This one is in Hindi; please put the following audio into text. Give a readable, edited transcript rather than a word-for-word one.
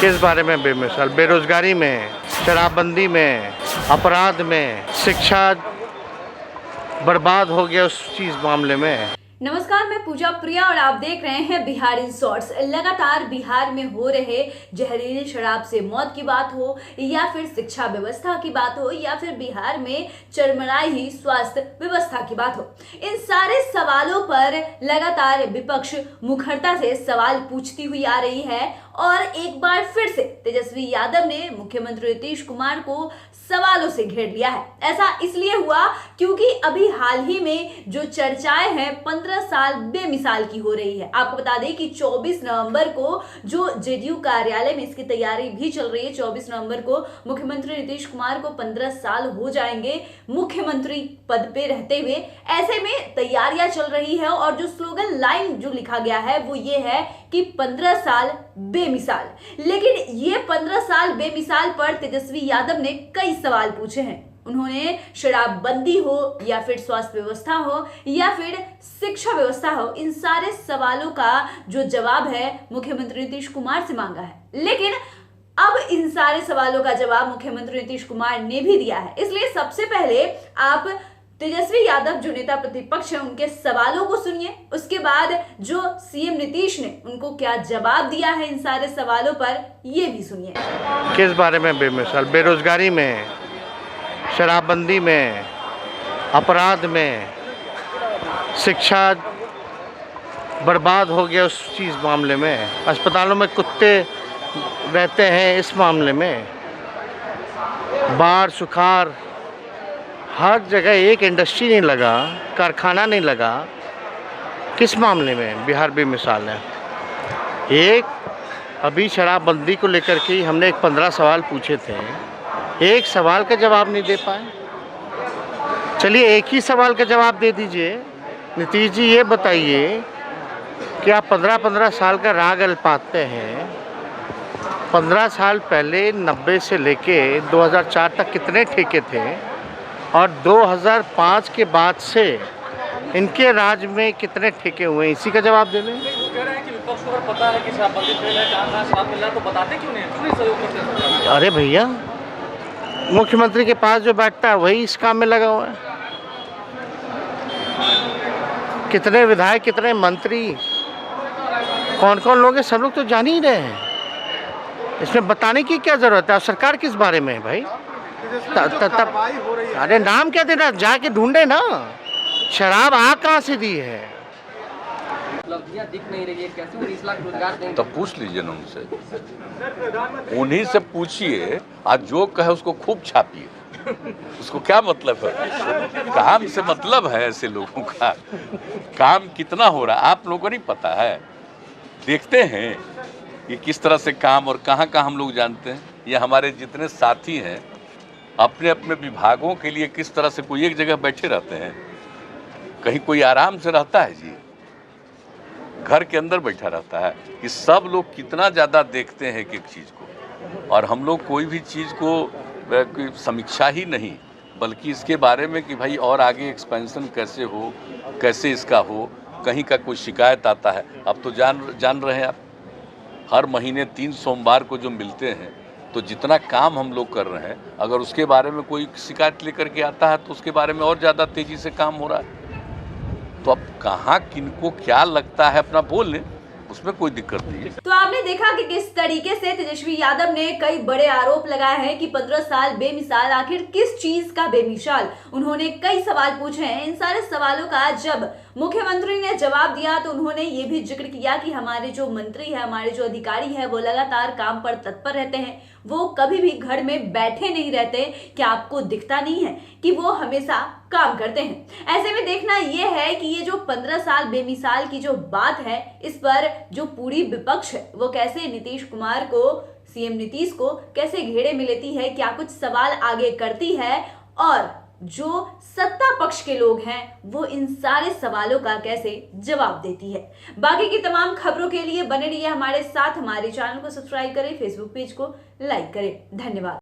किस बारे में बेमिसाल? बेरोजगारी में, शराबबंदी में, अपराध में, शिक्षा बर्बाद हो गया उस चीज मामले में। नमस्कार, मैं पूजा प्रिया और आप देख रहे हैं बिहार इन शॉर्ट्स। लगातार बिहार में हो रहे जहरीली शराब से मौत की बात हो या फिर शिक्षा व्यवस्था की बात हो या फिर बिहार में चरमराई स्वास्थ्य व्यवस्था की बात हो, इन सारे सवालों पर लगातार विपक्ष मुखरता से सवाल पूछती हुई आ रही है और एक बार फिर से तेजस्वी यादव ने मुख्यमंत्री नीतीश कुमार को सवालों से घेर लिया है। ऐसा इसलिए हुआ क्योंकि अभी हाल ही में जो चर्चाएं हैं 15 साल बेमिसाल की हो रही है। आपको बता दें कि 24 नवंबर को जो जेडीयू कार्यालय में इसकी तैयारी भी चल रही है। 24 नवंबर को मुख्यमंत्री नीतीश कुमार को 15 साल हो जाएंगे मुख्यमंत्री पद पे रहते हुए। ऐसे में तैयारियां चल रही है और जो स्लोगन लाइन जो लिखा गया है वो ये है कि 15 साल बेमिसाल। लेकिन ये 15 साल बेमिसाल पर तेजस्वी यादव ने कई सवाल पूछे हैं। उन्होंने शराबबंदी हो या फिर स्वास्थ्य व्यवस्था हो या फिर शिक्षा व्यवस्था हो, इन सारे सवालों का जो जवाब है मुख्यमंत्री नीतीश कुमार से मांगा है। लेकिन अब इन सारे सवालों का जवाब मुख्यमंत्री नीतीश कुमार ने भी दिया है। इसलिए सबसे पहले आप तेजस्वी यादव जो नेता प्रतिपक्ष है उनके सवालों को सुनिए, उसके बाद जो सीएम नीतीश ने उनको क्या जवाब दिया है इन सारे सवालों पर, ये भी सुनिए। किस बारे में बेमिसाल? बेरोजगारी में, शराबबंदी में, अपराध में, शिक्षा बर्बाद हो गया उस चीज़ मामले में, अस्पतालों में कुत्ते रहते हैं इस मामले में, बाढ़ सुखाड़, हर जगह एक इंडस्ट्री नहीं लगा, कारखाना नहीं लगा। किस मामले में बिहार बेमिसाल है? एक अभी शराबबंदी को लेकर के हमने एक 15 सवाल पूछे थे, एक सवाल का जवाब नहीं दे पाए। चलिए एक ही सवाल का जवाब दे दीजिए। नीतीश जी ये बताइए कि आप 15-15 साल का राग अल्पाते हैं। 15 साल पहले 90 से लेके 2004 तक कितने ठेके थे और 2005 के बाद से इनके राज में कितने ठेके हुए, इसी का जवाब दे दें। कह रहे हैं कि विपक्ष को अगर पता है कि शराबबंदी फेल है, कहाँ शराब मिल रहा है, तो बताते क्यों नहीं? क्यों नहीं सहयोग करते? अरे भैया, मुख्यमंत्री के पास जो बैठता है वही इस काम में लगा हुआ है। कितने विधायक, कितने मंत्री, कौन कौन लोग हैं, सब लोग तो जान ही रहे हैं। इसमें बताने की क्या जरूरत है? सरकार किस बारे में है भाई? अरे नाम क्या देना, जाके ढूंढे ना। शराब आ कहाँ से दी है? उपलब्धियां दिख नहीं रही है, कैसे 19 लाख रोजगार देंगे? तो पूछ लीजिए ना उनसे, उन्हीं से पूछिए। आज जो कहे उसको खूब छापिए। उसको क्या मतलब है? काम से मतलब है ऐसे लोगों का। काम कितना हो रहा है आप लोगों को नहीं पता है? देखते हैं कि किस तरह से काम और कहाँ कहाँ हम लोग जानते हैं। ये हमारे जितने साथी हैं अपने अपने विभागों के लिए किस तरह से कोई एक जगह बैठे रहते हैं, कहीं कोई आराम से रहता है जी, घर के अंदर बैठा रहता है। कि सब लोग कितना ज़्यादा देखते हैं एक एक चीज़ को, और हम लोग कोई भी चीज़ को कोई समीक्षा ही नहीं, बल्कि इसके बारे में कि भाई और आगे एक्सपेंशन कैसे हो, कैसे इसका हो। कहीं का कोई शिकायत आता है, अब तो जान रहे हैं आप, हर महीने 3 सोमवार को जो मिलते हैं, तो जितना काम हम लोग कर रहे हैं, अगर उसके बारे में कोई शिकायत लेकर के आता है तो उसके बारे में और ज़्यादा तेज़ी से काम हो रहा है। तो अब कहाँ किनको क्या लगता है अपना बोल लें, उसमें कोई दिक्कत नहीं है। तो आपने देखा कि किस तरीके से तेजस्वी यादव ने कई बड़े आरोप लगाए हैं कि 15 साल बेमिसाल, आखिर किस चीज का बेमिसाल? उन्होंने कई सवाल पूछे हैं। इन सारे सवालों का जब मुख्यमंत्री ने जवाब दिया तो उन्होंने ये भी जिक्र किया कि हमारे जो मंत्री है, हमारे जो अधिकारी है, वो लगातार काम पर तत्पर रहते हैं। वो कभी भी घर में बैठे नहीं रहते। क्या आपको दिखता नहीं है कि वो हमेशा काम करते हैं? ऐसे में देखना यह है कि ये जो 15 साल बेमिसाल की जो बात है, इस पर जो पूरी विपक्ष है वो कैसे नीतीश कुमार को, सीएम नीतीश को कैसे घेरे में लेती है, क्या कुछ सवाल आगे करती है, और जो सत्ता पक्ष के लोग हैं वो इन सारे सवालों का कैसे जवाब देती है। बाकी की तमाम खबरों के लिए बने रहिए हमारे साथ। हमारे चैनल को सब्सक्राइब करें, फेसबुक पेज को लाइक करें। धन्यवाद।